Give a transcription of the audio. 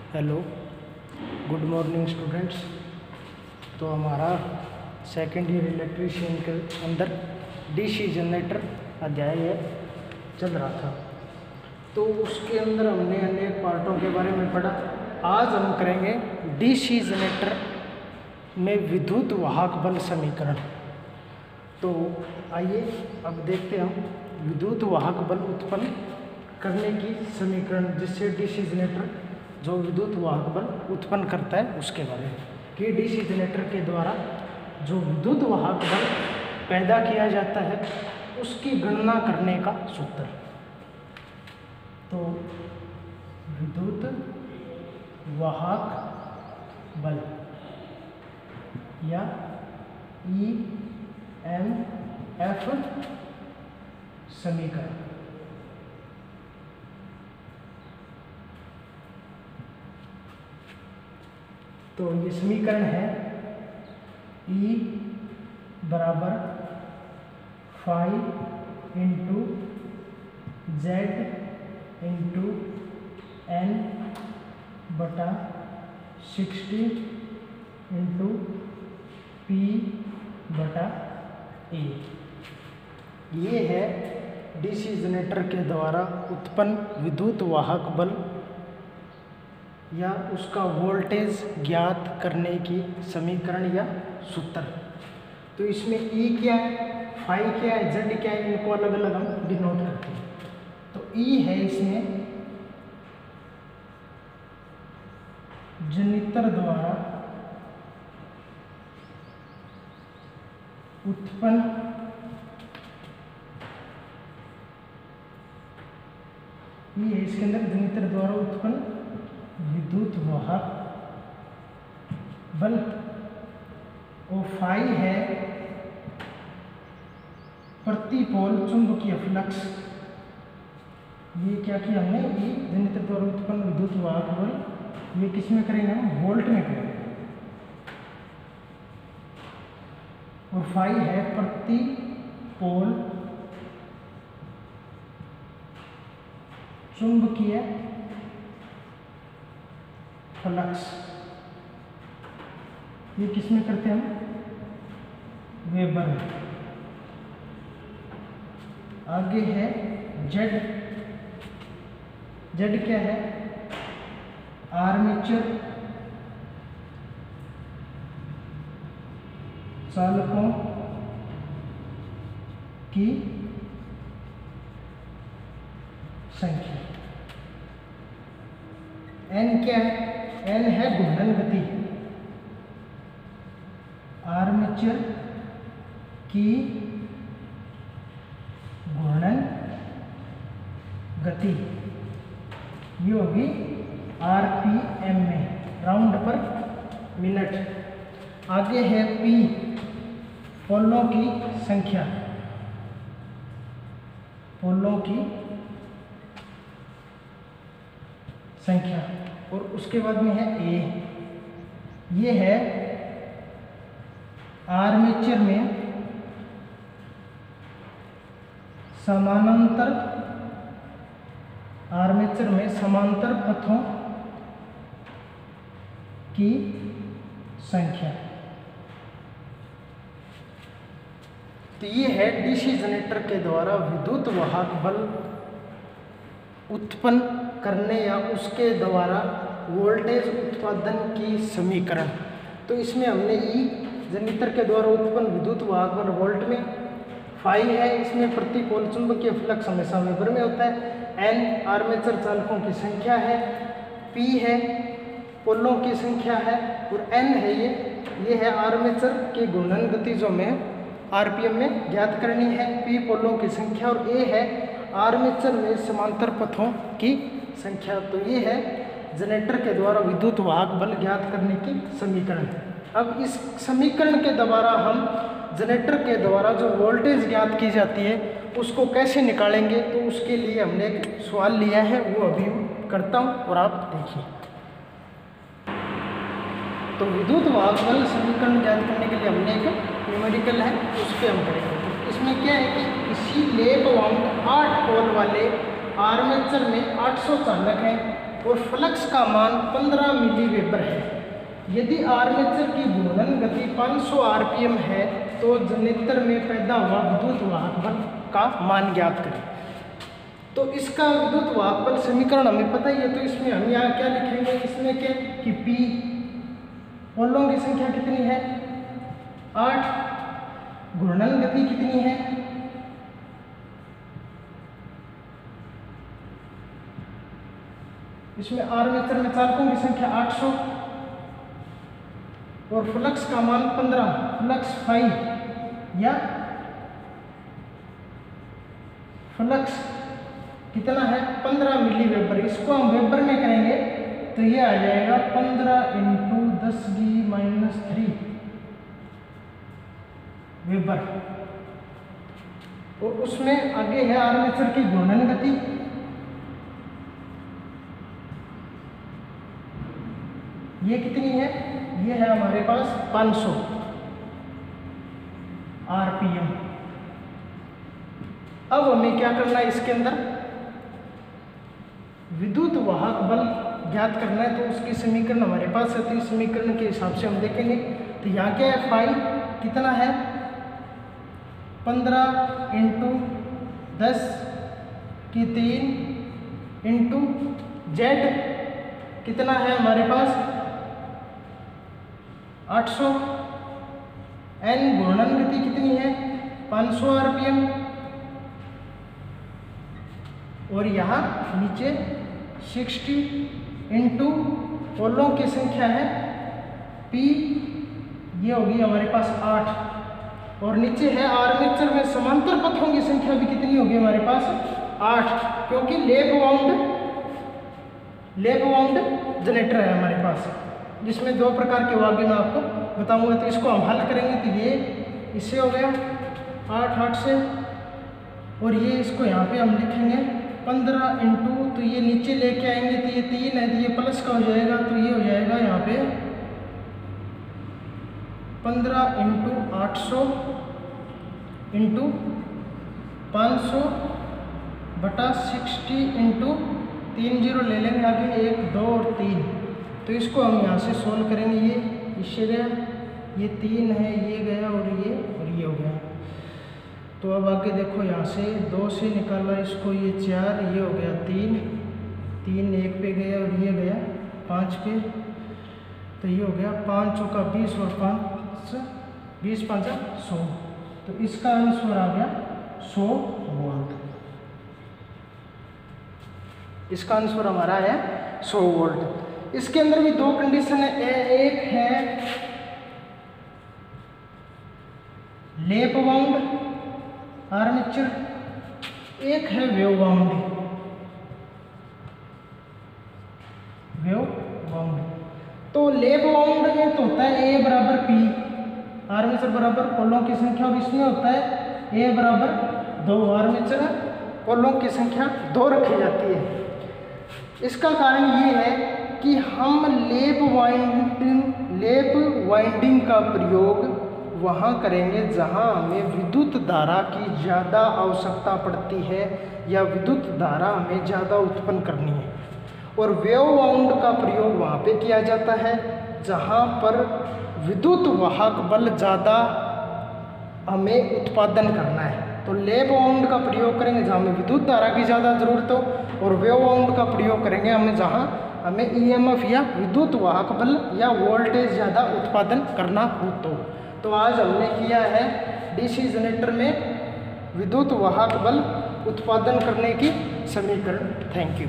Hello, good morning students. तो हमारा second year electrician के अंदर डीसी जनरेटर अध्याय चल रहा था। तो उसके अंदर हमने अनेक पार्टों के बारे में पढ़ा। आज हम करेंगे डीसी जनरेटर में विद्युत वाहक बल समीकरण। तो आइए अब देखते हैं हम विद्युत वाहक बल उत्पन्न करने की समीकरण, जिससे डीसी जनरेटर जो विद्युत वाहक बल उत्पन्न करता है उसके बारे में, कि डीसी जनरेटर के द्वारा जो विद्युत वाहक बल पैदा किया जाता है उसकी गणना करने का सूत्र। तो विद्युत वाहक बल या EMF समीकरण। तो ये समीकरण है E बराबर phi into Z into N बटा 60 इंटू पी बटा ए। ये है डीसी जनरेटर के द्वारा उत्पन्न विद्युत वाहक बल या उसका वोल्टेज ज्ञात करने की समीकरण या सूत्र। तो इसमें E क्या है, फाई क्या है, जेड क्या है, इनको अलग अलग हम डिनोट करते हैं। तो E है इसमें जनरेटर द्वारा उत्पन्न E है इसके अंदर जनरेटर द्वारा उत्पन्न विद्युत वाहक बल, और फाई है प्रति पोल चुंबकीय फ्लक्स। ये क्या किया हमने, ये जनरेटर द्वारा उत्पन्न विद्युत वाहक बल, ये किस में करेंगे हम, वोल्ट में करेंगे। और फाई है प्रति पोल चुंबकीय फ्लक्स, ये किस में करते हैं हम, वेबर में। आगे है जेड। जेड क्या है, आर्मेचर चालकों की संख्या। एन क्या है, एन है घूर्णन गति, आर्मेचर की घूर्णन गति, ये होगी RPM में, राउंड पर मिनट। आगे है P, पोलों की संख्या, पोलों की संख्या। और उसके बाद में है A, ये है आर्मेचर में समानांतर, आर्मेचर में समांतर पथों की संख्या। तो ये है डीसी जनरेटर के द्वारा विद्युत वाहक बल उत्पन्न करने या उसके द्वारा वोल्टेज उत्पादन की समीकरण। तो इसमें हमने E जनरेटर के द्वारा उत्पन्न विद्युत वाहक बल वोल्ट में, फाई है इसमें प्रति पोल चुंबकीय फ्लक्स हमेशा वेबर में होता है, एन आर्मेचर चालकों की संख्या है, P है पोलों की संख्या है, और N है ये है आर्मेचर की घूर्णन गति जो हमें RPM में ज्ञात करनी है, P पोलों की संख्या, और A है आर्मेचर में समांतर पथों की संख्या। तो ये है जनरेटर के द्वारा विद्युत वाहक बल ज्ञात करने की समीकरण। अब इस समीकरण के द्वारा हम जनरेटर के द्वारा जो वोल्टेज ज्ञात की जाती है उसको कैसे निकालेंगे, तो उसके लिए हमने एक सवाल लिया है, वो अभी करता हूँ और आप देखिए। तो विद्युत वाहक बल समीकरण ज्ञात करने के लिए हमने एक न्यूमेरिकल है उस पर हम करेंगे। तो इसमें क्या है कि इसी लैप वाउंड 8 पोल वाले आर्मेचर में 800 चालक हैं और फ्लक्स का मान 15 मिली वेबर है। यदि आर्मेचर की घूर्णन गति 500 आरपीएम है तो जनरेटर में पैदा हुआ विद्युत वाहक बल का मान ज्ञात करें। तो इसका विद्युत वाहक बल समीकरण हमें पता ही है, तो इसमें हम यहाँ क्या लिखेंगे, इसमें क्या कि P पोलों की संख्या कितनी है 8, घूर्णन गति कितनी है इसमें आर्मेचर में चालकों की संख्या 800 और फ्लक्स का मान 15, फ्लक्स फाई या फ्लक्स कितना है 15 मिली वेबर। इसको हम वेबर में करेंगे तो ये आ जाएगा 15 × 10⁻³ वेबर। और उसमें आगे है आर्मेचर की घूर्णन गति, ये कितनी है, ये है हमारे पास 500 आरपीएम। अब हमें क्या करना है, इसके अंदर विद्युत वाहक बल ज्ञात करना है, तो उसकी समीकरण हमारे पास है। तो इस समीकरण के हिसाब से हम देखेंगे तो यहाँ क्या है, फाई कितना है 15 × 10⁻³ × जेड कितना है हमारे पास 800, एन घूर्णन गति कितनी है 500 आरपीएम, और यहाँ नीचे 60 × पोलों की संख्या है P, ये होगी हमारे पास 8, और नीचे है आर्मेचर में समांतर पथों की संख्या भी कितनी होगी हमारे पास 8, क्योंकि लैप वाउंड जनरेटर है हमारे पास, जिसमें 2 प्रकार के वागे मैं आपको बताऊंगा। तो इसको हम हल करेंगे तो ये इससे हो गया 8 से, और ये इसको यहाँ पे हम लिखेंगे 15 × तो ये नीचे लेके आएंगे तो ये 3 है, तो ये प्लस का हो जाएगा, तो ये हो जाएगा यहाँ पे 15 × 800 × 500 बटा 60 × 3 0 ले लेंगे आगे 1 2 और 3। तो इसको हम यहाँ से सोल्व करेंगे, ये इससे गया, ये 3 है, ये गया और ये हो गया। तो अब आगे देखो, यहाँ से 2 से निकाला इसको, ये 4, ये हो गया 3 1 पे गया और ये गया 5 पे, तो ये हो गया 5 चौका 20 और 5 20 5 100। तो इसका आंसर आ गया 100 वोल्ट। इसका आंसर हमारा है 100 वोल्ट। इसके अंदर भी 2 कंडीशन है, एक है लैप वाउंड आर्मेचर, एक है वेव वाउंड। तो लैप वाउंड में तो होता है A = P, आर्मेचर बराबर पोलों की संख्या, और इसमें होता है A = 2, आर्मेचर पोलों की संख्या 2 रखी जाती है। इसका कारण ये है कि हम लैप वाइंडिंग का प्रयोग वहाँ करेंगे जहाँ हमें विद्युत धारा की ज़्यादा आवश्यकता पड़ती है या विद्युत धारा हमें ज़्यादा उत्पन्न करनी है, और वेव वाउंड का प्रयोग वहाँ पे किया जाता है जहाँ पर विद्युत वाहक बल ज़्यादा हमें उत्पादन करना है। तो लैप वाउंड का प्रयोग करेंगे जहाँ हमें विद्युत धारा की ज़्यादा ज़रूरत हो, और वेव वाउंड का प्रयोग करेंगे हमें जहाँ हमें EMF या विद्युत वाहक बल या वोल्टेज ज़्यादा उत्पादन करना हो। तो आज हमने किया है DC जनरेटर में विद्युत वाहक बल उत्पादन करने की समीकरण। Thank you.